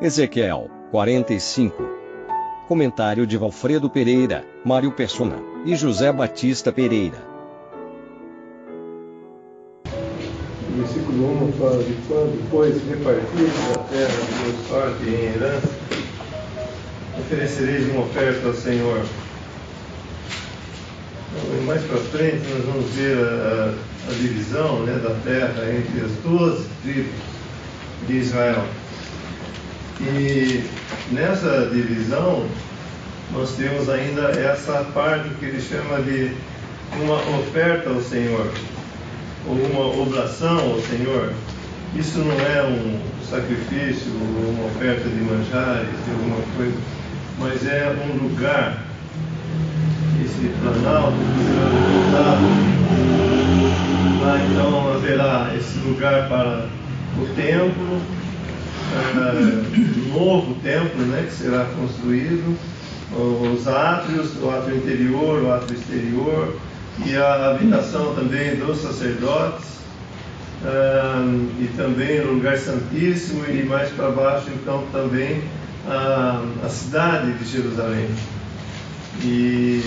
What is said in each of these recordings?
Ezequiel 45. Comentário de Valfredo Pereira, Mário Persona e José Batista Pereira. O versículo 1 fala de quando, depois repartidos a terra de sorte em herança, oferecereis uma oferta ao Senhor. Então, mais para frente nós vamos ver a divisão, né, da terra entre as 12 tribos de Israel. E nessa divisão nós temos ainda essa parte que ele chama de uma oferta ao Senhor, ou uma oblação ao Senhor. Isso não é um sacrifício, ou uma oferta de manjares, de alguma coisa, mas é um lugar, esse planalto que será levantado. Lá então haverá esse lugar para o templo, novo templo, né, que será construído, os átrios, o átrio interior, o átrio exterior, e a habitação também dos sacerdotes, e também o lugar santíssimo, e mais para baixo então também a cidade de Jerusalém. E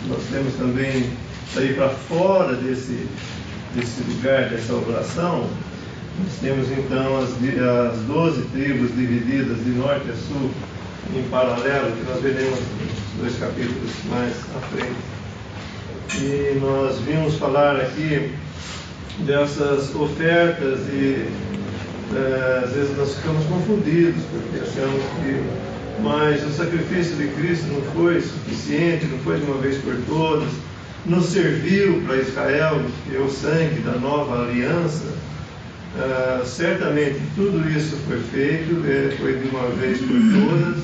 nós temos também sair para fora desse lugar, dessa oblação. Nós temos então as 12 tribos divididas de norte a sul em paralelo, que nós veremos nos 2 capítulos mais à frente. E nós vimos falar aqui dessas ofertas e às vezes nós ficamos confundidos, porque achamos que mas o sacrifício de Cristo não foi suficiente, não foi de uma vez por todas, não serviu para Israel, que é o sangue da nova aliança. Certamente tudo isso foi feito, foi de uma vez por todas,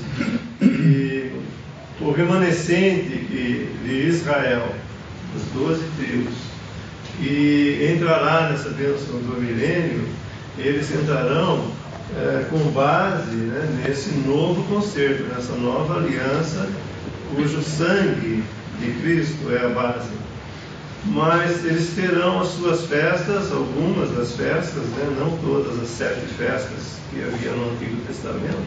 e o remanescente de Israel, as 12 tribos, que entrará nessa bênção do milênio, eles entrarão com base, né, nesse novo concerto, nessa nova aliança, cujo sangue de Cristo é a base. Mas eles terão as suas festas, algumas das festas, né, não todas as 7 festas que havia no Antigo Testamento,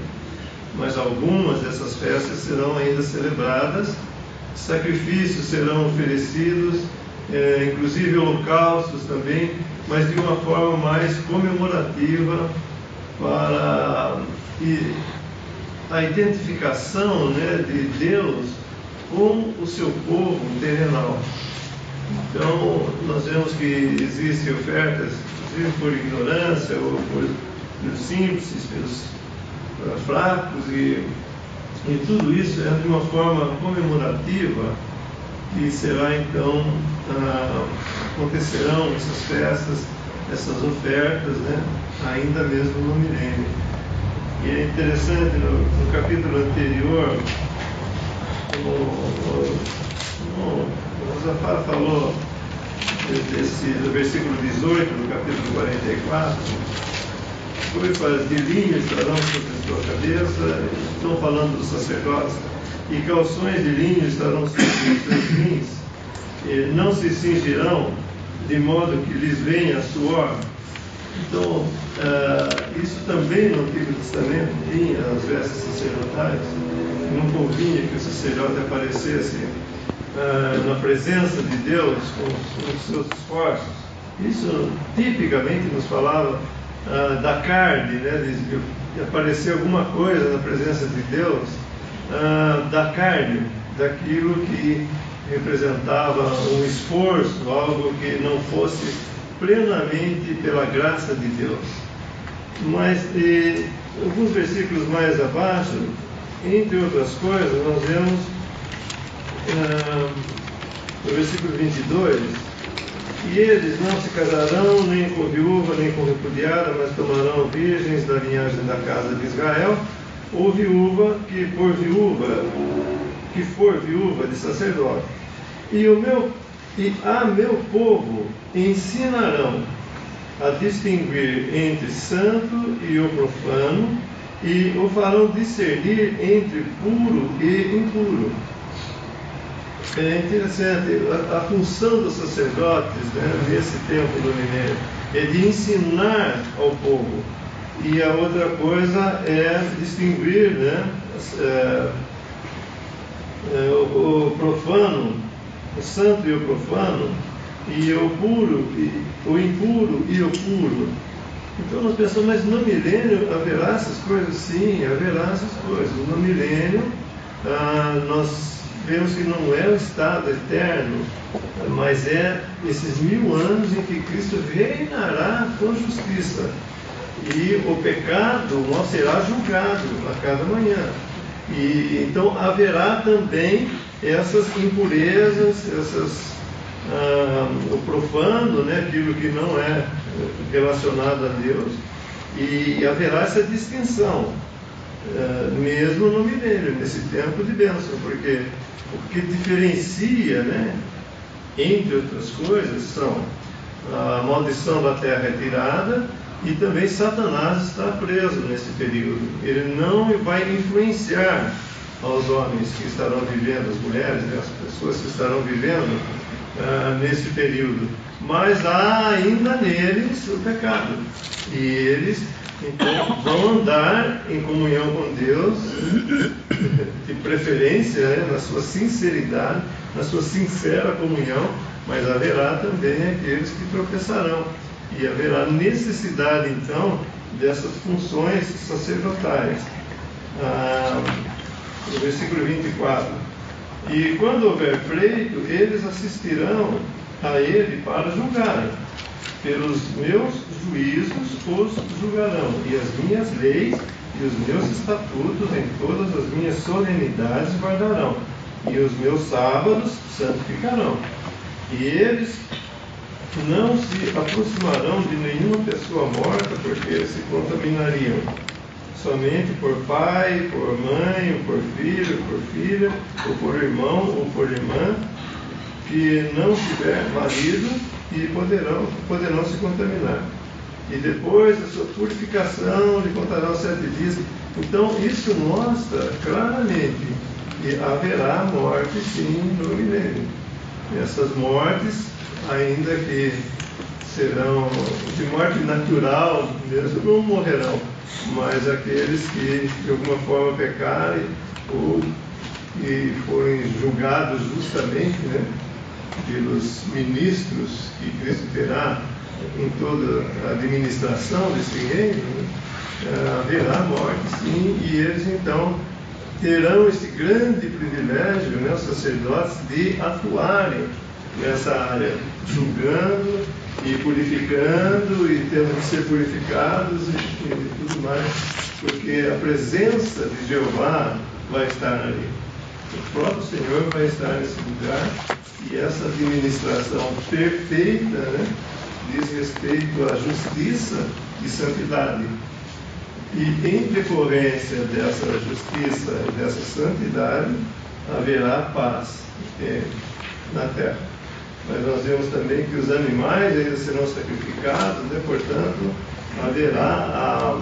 mas algumas dessas festas serão ainda celebradas, sacrifícios serão oferecidos, inclusive holocaustos também, mas de uma forma mais comemorativa, para a identificação, né, de Deus com o seu povo terrenal. Então, nós vemos que existem ofertas, inclusive por ignorância, ou por simples, pelos fracos, e tudo isso é de uma forma comemorativa, que será então, acontecerão essas festas, essas ofertas, né, ainda mesmo no milênio. E é interessante, no capítulo anterior, o Zafar falou do versículo 18 do capítulo 44, coifas de linho estarão sobre a sua cabeça, estão falando dos sacerdotes, e calções de linho estarão sobre os seus rins, e não se cingirão, de modo que lhes venha suor. Então, isso também no Antigo Testamento tinha as vestes sacerdotais, não convinha que o sacerdote aparecesse na presença de Deus com os seus esforços. Isso tipicamente nos falava da carne, né, de aparecer alguma coisa na presença de Deus, da carne, daquilo que representava um esforço, algo que não fosse plenamente pela graça de Deus. Mas alguns versículos mais abaixo, entre outras coisas, nós vemos no versículo 22, e eles não se casarão nem com viúva, nem com repudiada, mas tomarão virgens da linhagem da casa de Israel, ou viúva que for viúva de sacerdote. E a meu povo ensinarão a distinguir entre santo e o profano, e o farão discernir entre puro e impuro. É interessante, a função dos sacerdotes, né, nesse tempo do milênio é de ensinar ao povo E a outra coisa é distinguir, né, o profano, o santo e o profano, e o puro, o impuro e o puro. Então nós pensamos, mas no milênio haverá essas coisas? Sim, haverá essas coisas. No milênio nós vemos que não é o estado eterno, mas é esses 1000 anos em que Cristo reinará com justiça. E o pecado não será julgado a cada manhã. E então haverá também essas impurezas, o profano, né, aquilo que não é relacionado a Deus, e haverá essa distinção, mesmo no milênio, nesse tempo de bênção, porque o que diferencia, né, entre outras coisas, são a maldição da terra retirada e também Satanás está preso nesse período. Ele não vai influenciar aos homens que estarão vivendo, as mulheres, né, as pessoas que estarão vivendo nesse período, mas há ainda neles o pecado, e eles então vão andar em comunhão com Deus, de preferência, né, na sua sinceridade, na sua sincera comunhão, mas haverá também aqueles que tropeçarão, e haverá necessidade então dessas funções sacerdotais. No versículo 24: e quando houver pleito, eles assistirão a ele para julgarem. Pelos meus juízos os julgarão, e as minhas leis e os meus estatutos em todas as minhas solenidades guardarão, e os meus sábados santificarão. E eles não se aproximarão de nenhuma pessoa morta, porque se contaminariam somente por pai, por mãe, ou por filho, ou por filha, ou por irmão, ou por irmã, que não tiver marido, e poderão se contaminar. E depois da sua purificação, lhe contarão 7 dias. Então, isso mostra claramente que haverá morte, sim, no milênio. E essas mortes, ainda que serão de morte natural, mesmo não morrerão, mas aqueles que de alguma forma pecarem ou que forem julgados justamente, né, pelos ministros que Cristo terá em toda a administração desse reino, né, haverá morte, sim, e eles então terão esse grande privilégio, né, os sacerdotes, de atuarem nessa área, julgando e purificando e tendo que ser purificados e tudo mais, porque a presença de Jeová vai estar ali. O próprio Senhor vai estar nesse lugar, e essa administração perfeita, né, diz respeito à justiça e santidade. E em decorrência dessa justiça e dessa santidade, haverá paz na terra. Mas nós vemos também que os animais ainda serão sacrificados, né? Portanto, haverá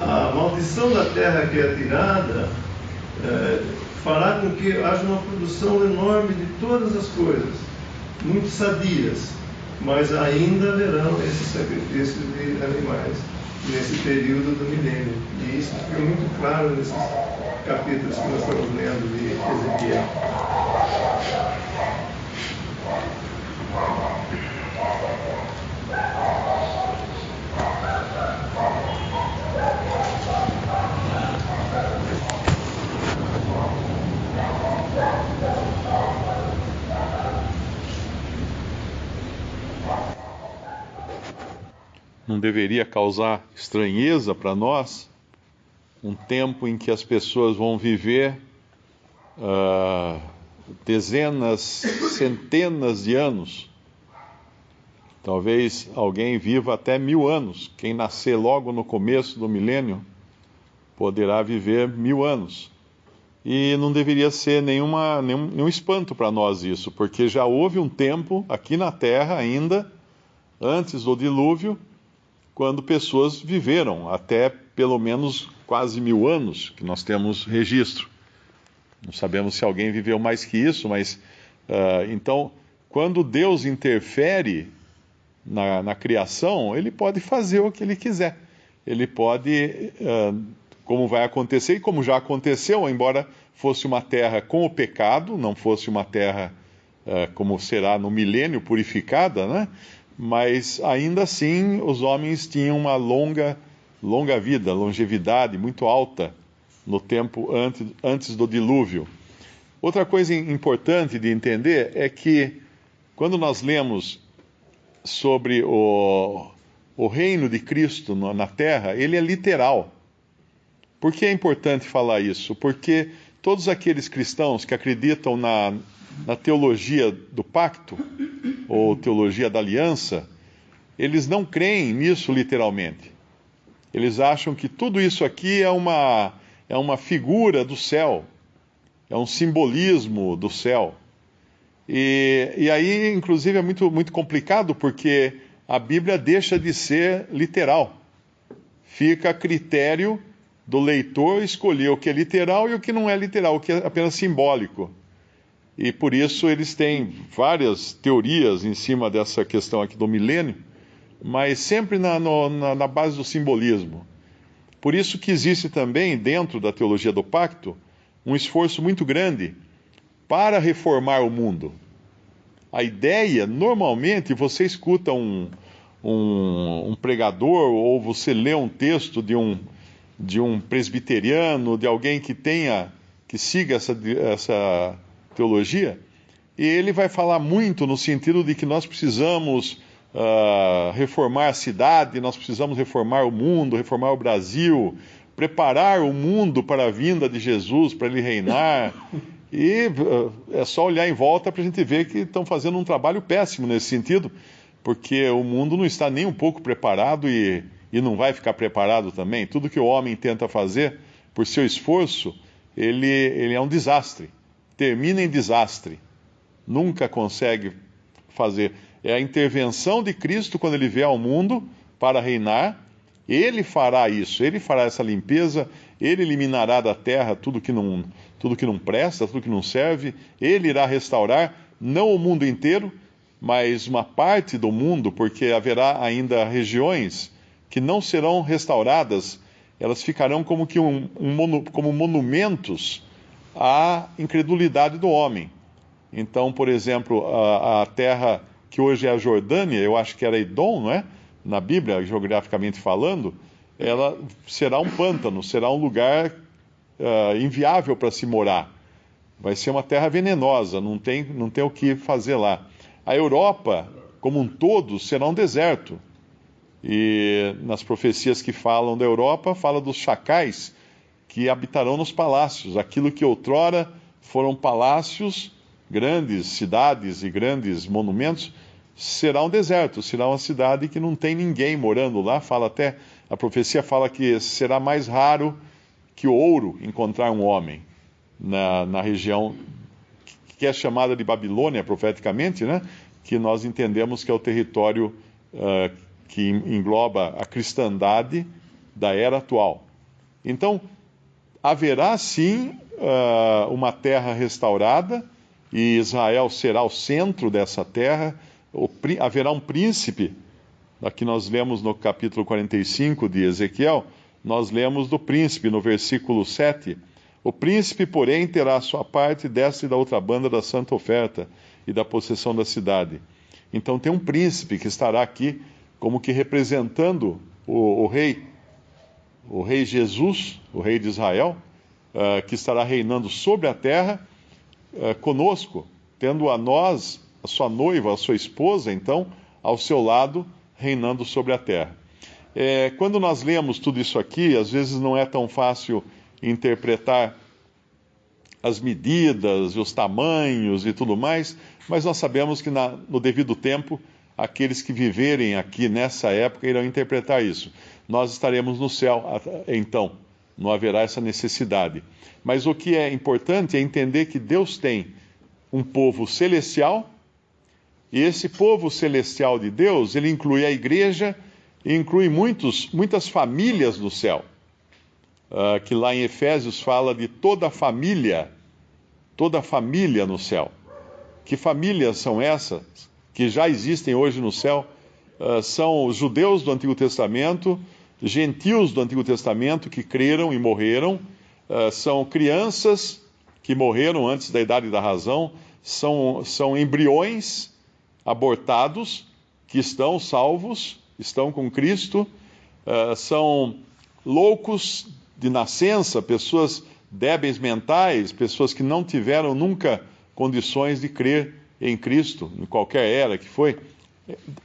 a maldição da terra que é tirada, fará com que haja uma produção enorme de todas as coisas, muito sadias, mas ainda haverão esses sacrifícios de animais nesse período do milênio. E isso fica muito claro nesses capítulos que nós estamos lendo de Ezequiel. Não deveria causar estranheza para nós um tempo em que as pessoas vão viver dezenas, centenas de anos. Talvez alguém viva até 1000 anos. Quem nascer logo no começo do milênio poderá viver 1000 anos. E não deveria ser nenhum espanto para nós isso, porque já houve um tempo aqui na Terra ainda, antes do dilúvio, quando pessoas viveram até pelo menos quase 1000 anos, que nós temos registro. Não sabemos se alguém viveu mais que isso, mas então, quando Deus interfere na criação, ele pode fazer o que ele quiser. Ele pode, como vai acontecer e como já aconteceu, embora fosse uma terra com o pecado, não fosse uma terra como será no milênio, purificada, né? Mas ainda assim os homens tinham uma longa vida, longevidade muito alta no tempo antes do dilúvio. Outra coisa importante de entender é que quando nós lemos sobre o reino de Cristo na terra, ele é literal. Por que é importante falar isso? Porque todos aqueles cristãos que acreditam na teologia do pacto, ou teologia da aliança, eles não creem nisso literalmente. Eles acham que tudo isso aqui é uma figura do céu, é um simbolismo do céu. E aí, inclusive, é muito, muito complicado, porque a Bíblia deixa de ser literal. Fica a critério do leitor escolher o que é literal e o que não é literal, o que é apenas simbólico. E por isso eles têm várias teorias em cima dessa questão aqui do milênio, mas sempre na base do simbolismo. Por isso que existe também, dentro da teologia do pacto, um esforço muito grande para reformar o mundo. A ideia, normalmente, você escuta um pregador, ou você lê um texto de um presbiteriano, de alguém que siga essa teologia, e ele vai falar muito no sentido de que nós precisamos reformar a cidade, nós precisamos reformar o mundo, reformar o Brasil, preparar o mundo para a vinda de Jesus, para ele reinar. E é só olhar em volta para a gente ver que estão fazendo um trabalho péssimo nesse sentido, porque o mundo não está nem um pouco preparado e não vai ficar preparado também. Tudo que o homem tenta fazer por seu esforço, ele é um desastre. Termina em desastre. Nunca consegue fazer. É a intervenção de Cristo quando ele vier ao mundo para reinar. Ele fará isso, ele fará essa limpeza, ele eliminará da terra tudo que não presta, tudo que não serve. Ele irá restaurar, não o mundo inteiro, mas uma parte do mundo, porque haverá ainda regiões que não serão restauradas, elas ficarão como que como monumentos à incredulidade do homem. Então, por exemplo, a terra que hoje é a Jordânia, eu acho que era Edom, não é? Na Bíblia, geograficamente falando, ela será um pântano, será um lugar inviável para se morar. Vai ser uma terra venenosa, não tem o que fazer lá. A Europa, como um todo, será um deserto. E nas profecias que falam da Europa, fala dos chacais que habitarão nos palácios. Aquilo que outrora foram palácios, grandes cidades e grandes monumentos, será um deserto, será uma cidade que não tem ninguém morando lá. A profecia fala que será mais raro que o ouro encontrar um homem na região que é chamada de Babilônia profeticamente, né? Que nós entendemos que é o território que engloba a cristandade da era atual. Então, haverá sim uma terra restaurada, e Israel será o centro dessa terra. Haverá um príncipe. Aqui nós lemos no capítulo 45 de Ezequiel, nós lemos do príncipe no versículo 7. O príncipe, porém, terá a sua parte desta e da outra banda da santa oferta e da possessão da cidade. Então tem um príncipe que estará aqui como que representando o rei Jesus, o rei de Israel, que estará reinando sobre a terra conosco, tendo a nós, a sua noiva, a sua esposa, então, ao seu lado, reinando sobre a terra. Quando nós lemos tudo isso aqui, às vezes não é tão fácil interpretar as medidas, os tamanhos e tudo mais, mas nós sabemos que no devido tempo, aqueles que viverem aqui nessa época irão interpretar isso. Nós estaremos no céu, então, não haverá essa necessidade. Mas o que é importante é entender que Deus tem um povo celestial, e esse povo celestial de Deus, ele inclui a igreja e inclui muitas famílias do céu. Que lá em Efésios fala de toda a família no céu. Que famílias são essas que já existem hoje no céu? são os judeus do Antigo Testamento, gentios do Antigo Testamento que creram e morreram, são crianças que morreram antes da idade da razão, são embriões abortados que estão salvos, estão com Cristo, são loucos de nascença, pessoas débeis mentais, pessoas que não tiveram nunca condições de crer em Cristo, em qualquer era que foi.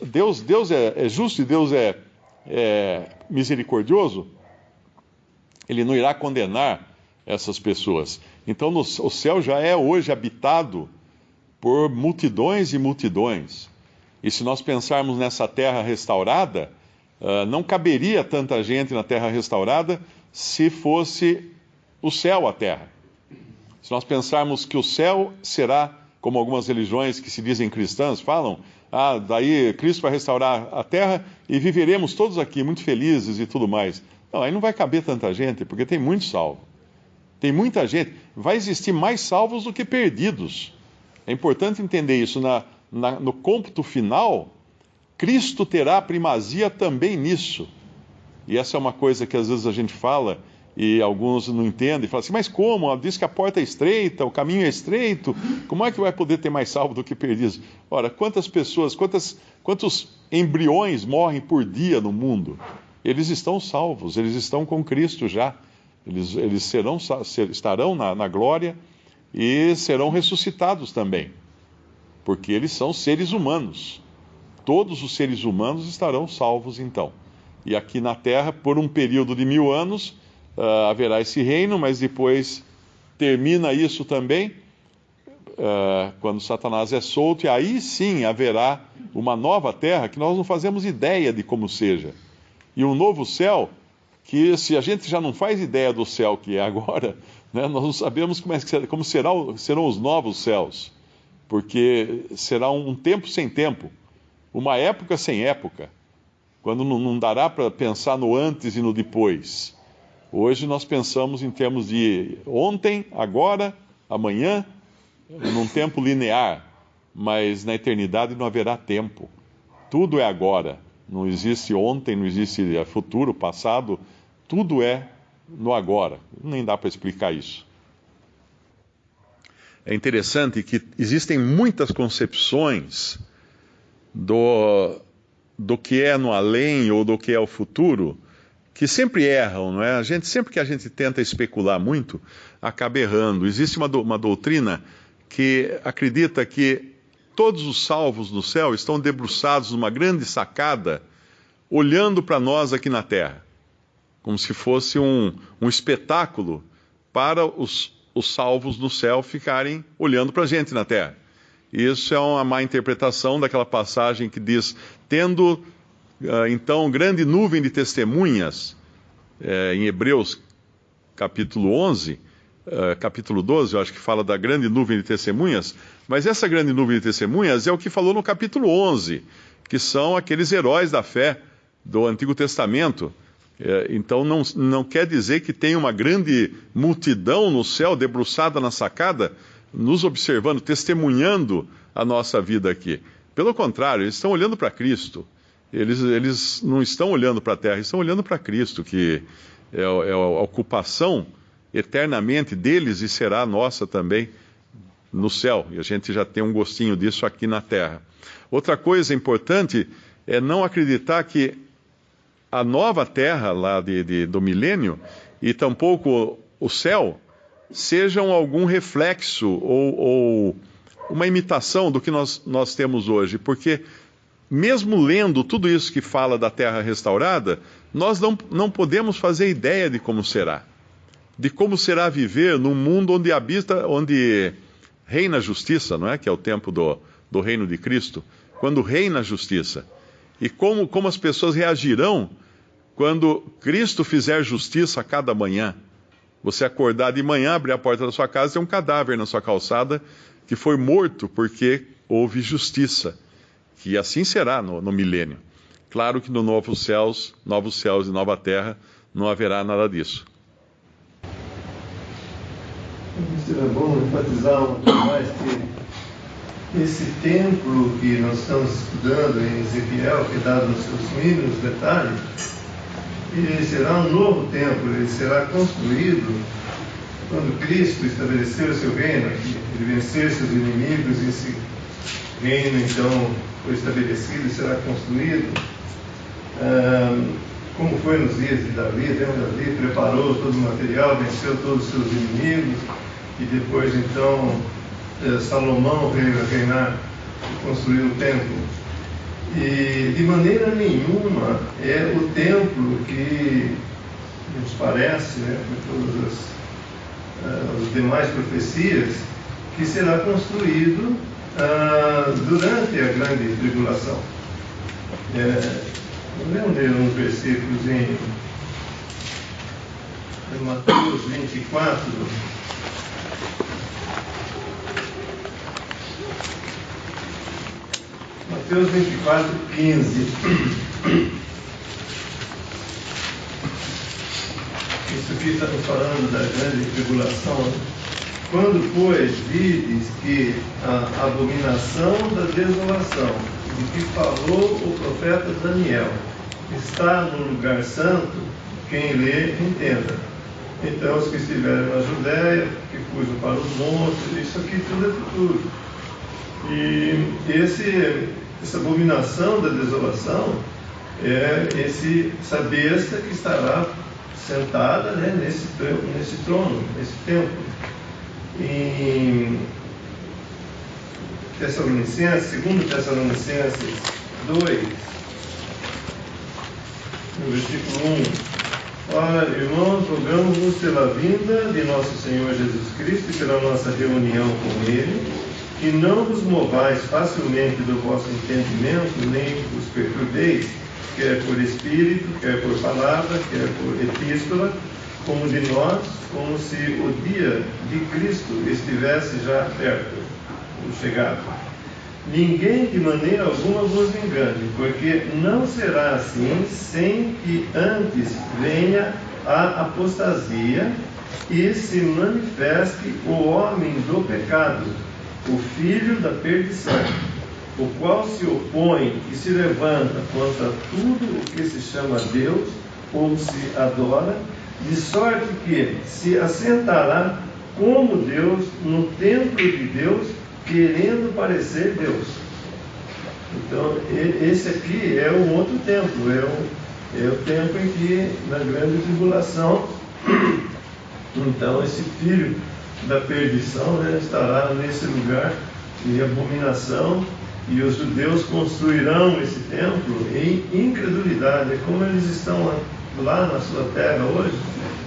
Deus é justo e Deus é misericordioso. Ele não irá condenar essas pessoas. Então o céu já é hoje habitado por multidões e multidões. E se nós pensarmos nessa terra restaurada, não caberia tanta gente na terra restaurada se fosse o céu a terra. Se nós pensarmos que o céu será, como algumas religiões que se dizem cristãs falam, daí Cristo vai restaurar a terra e viveremos todos aqui muito felizes e tudo mais. Não, aí não vai caber tanta gente, porque tem muito salvo. Tem muita gente. Vai existir mais salvos do que perdidos. É importante entender isso. No cômputo final, Cristo terá primazia também nisso. E essa é uma coisa que às vezes a gente fala e alguns não entendem. Falam assim, mas como? Diz que a porta é estreita, o caminho é estreito. Como é que vai poder ter mais salvo do que perdidos? Ora, quantas pessoas, quantos embriões morrem por dia no mundo? Eles estão salvos, eles estão com Cristo já. Eles estarão na glória e serão ressuscitados também, porque eles são seres humanos. Todos os seres humanos estarão salvos então. E aqui na terra, por um período de 1000 anos, haverá esse reino, mas depois termina isso também, quando Satanás é solto, e aí sim haverá uma nova terra que nós não fazemos ideia de como seja. E um novo céu, que se a gente já não faz ideia do céu que é agora, né, nós não sabemos como serão os novos céus, porque será um tempo sem tempo, uma época sem época, quando não dará para pensar no antes e no depois. Hoje nós pensamos em termos de ontem, agora, amanhã, num tempo linear, mas na eternidade não haverá tempo. Tudo é agora. Não existe ontem, não existe futuro, passado, tudo é no agora. Nem dá para explicar isso. É interessante que existem muitas concepções do que é no além ou do que é o futuro, que sempre erram, não é? Sempre que a gente tenta especular muito, acaba errando. Existe uma doutrina que acredita que todos os salvos do céu estão debruçados numa grande sacada, olhando para nós aqui na terra, como se fosse um espetáculo para os salvos no céu ficarem olhando para a gente na terra. Isso é uma má interpretação daquela passagem que diz, tendo então grande nuvem de testemunhas, em Hebreus capítulo 11, capítulo 12, eu acho que fala da grande nuvem de testemunhas, mas essa grande nuvem de testemunhas é o que falou no capítulo 11, que são aqueles heróis da fé do Antigo Testamento. Então não quer dizer que tem uma grande multidão no céu debruçada na sacada, nos observando, testemunhando a nossa vida aqui. Pelo contrário, eles estão olhando para Cristo. Eles não estão olhando para a terra, estão olhando para Cristo, que é a ocupação eternamente deles e será nossa também no céu. E a gente já tem um gostinho disso aqui na terra. Outra coisa importante é não acreditar que a nova terra lá do milênio e tampouco o céu sejam algum reflexo ou uma imitação do que nós temos hoje, porque mesmo lendo tudo isso que fala da terra restaurada, nós não podemos fazer ideia de como será viver num mundo onde reina a justiça, não é? Que é o tempo do reino de Cristo, quando reina a justiça. E como as pessoas reagirão quando Cristo fizer justiça a cada manhã. Você acordar de manhã, abrir a porta da sua casa e tem um cadáver na sua calçada que foi morto porque houve justiça. Que assim será no milênio. Claro que no novos céus e nova terra não haverá nada disso. Seria bom enfatizar um pouco mais que esse templo que nós estamos estudando em Ezequiel, que é dado nos seus mínimos detalhes, ele será um novo templo, ele será construído quando Cristo estabeleceu o seu reino, ele vencer seus inimigos, e esse reino então foi estabelecido e será construído, como foi nos dias de Davi. Davi preparou todo o material, venceu todos os seus inimigos, e depois então Salomão veio a reinar e construiu o templo. E de maneira nenhuma é o templo que nos parece, por todas as demais profecias, que será construído durante a grande tribulação. Vamos ler uns versículos em Mateus 24. Mateus 24, 15. Isso aqui está falando da grande tribulação. Quando, pois, vides que a abominação da desolação, de que falou o profeta Daniel, está no lugar santo, quem lê, entenda. Então, os que estiverem na Judéia, que fujam para os montes, isso aqui tudo é futuro. E essa abominação da desolação é essa besta que estará sentada, nesse trono, nesse templo. Em Tessalonicenses, 2 Tessalonicenses 2, no versículo 1: Ora, irmãos, rogamos-vos pela vinda de nosso Senhor Jesus Cristo e pela nossa reunião com Ele, que não vos movais facilmente do vosso entendimento, nem vos perturbeis, quer por espírito, quer por palavra, quer por epístola, como de nós, como se o dia de Cristo estivesse já perto, ou chegado. Ninguém de maneira alguma vos engane, porque não será assim sem que antes venha a apostasia e se manifeste o homem do pecado, o filho da perdição, o qual se opõe e se levanta contra tudo o que se chama Deus ou se adora, de sorte que se assentará como Deus no templo de Deus, querendo parecer Deus. Então, esse aqui é um outro templo, é o tempo em que, na grande tribulação, então esse filho da perdição estará nesse lugar de abominação, e os judeus construirão esse templo em incredulidade, como eles estão lá na sua terra hoje,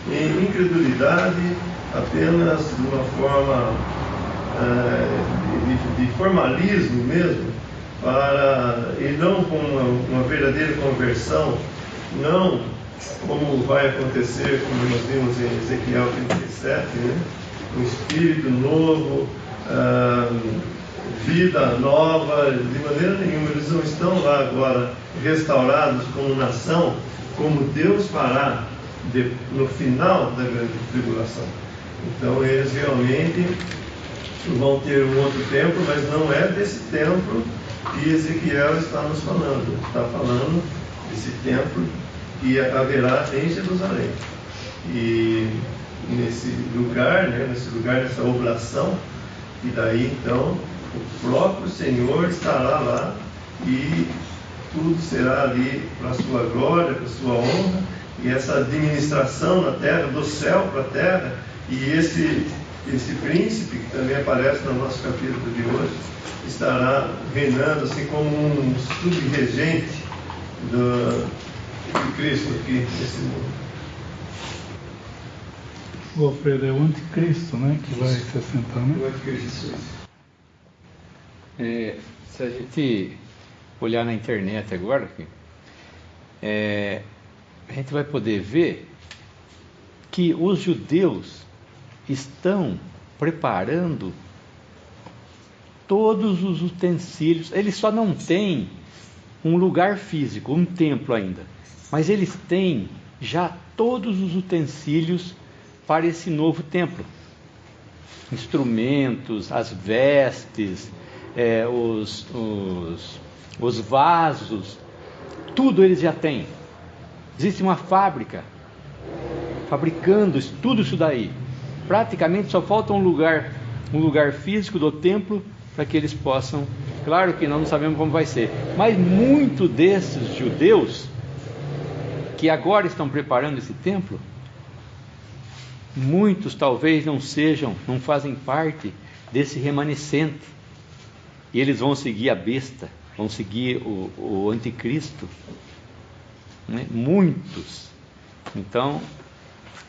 em incredulidade, apenas de uma forma de formalismo mesmo, e não com uma verdadeira conversão, não como vai acontecer, como nós vimos em Ezequiel 37, um espírito novo, vida nova. De maneira nenhuma, eles não estão lá agora restaurados como nação, como Deus fará no final da grande tribulação. Então eles realmente vão ter um outro templo, mas não é desse templo que Ezequiel está nos falando. Está falando desse templo que haverá em Jerusalém. E nesse lugar, nessa oblação, e daí então o próprio Senhor estará lá, e tudo será ali para a sua glória, para a sua honra, e essa administração na terra, do céu para a terra, e esse príncipe, que também aparece no nosso capítulo de hoje, estará reinando assim como um subregente de Cristo aqui nesse mundo. O Alfredo, é o anticristo, que vai se assentar, O anticristo. Se a gente olhar na internet agora, a gente vai poder ver que os judeus estão preparando todos os utensílios. Eles só não têm um lugar físico, um templo ainda, mas eles têm já todos os utensílios para esse novo templo: instrumentos, as vestes, os vasos, tudo eles já têm. Existe uma fábrica fabricando tudo isso daí. Praticamente só falta um lugar físico do templo para que eles possam. Claro que nós não sabemos como vai ser, mas muitos desses judeus que agora estão preparando esse templo, muitos talvez não fazem parte desse remanescente, e eles vão seguir a besta, vão seguir o anticristo, né? Muitos. Então,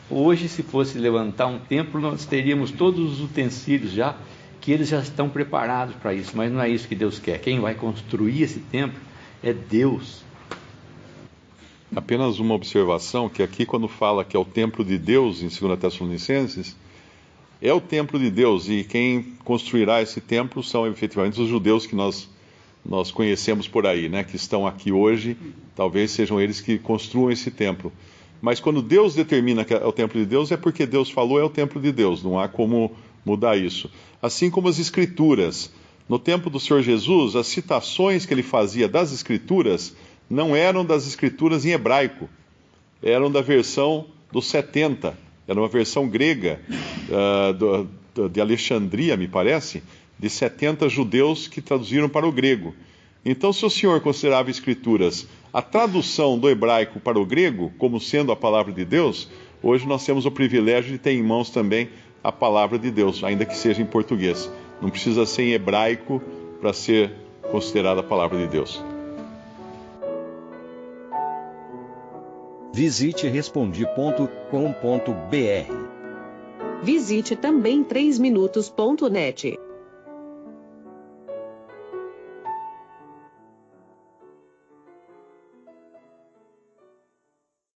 hoje, se fosse levantar um templo, nós teríamos todos os utensílios já, que eles já estão preparados para isso, mas não é isso que Deus quer. Quem vai construir esse templo é Deus. Apenas uma observação, que aqui quando fala que é o templo de Deus, em 2 Tessalonicenses, é o templo de Deus, e quem construirá esse templo são efetivamente os judeus que nós conhecemos por aí, né, que estão aqui hoje, talvez sejam eles que construam esse templo. Mas quando Deus determina que é o templo de Deus, é porque Deus falou, é o templo de Deus, não há como mudar isso. Assim como as Escrituras. No tempo do Senhor Jesus, as citações que ele fazia das Escrituras não eram das Escrituras em hebraico, eram da versão dos 70, era uma versão grega, de Alexandria, me parece, de 70 judeus que traduziram para o grego. Então, se o Senhor considerava Escrituras a tradução do hebraico para o grego, como sendo a palavra de Deus, hoje nós temos o privilégio de ter em mãos também a palavra de Deus, ainda que seja em português. Não precisa ser em hebraico para ser considerada a palavra de Deus. Visite Respondi.com.br. Visite também 3minutos.net.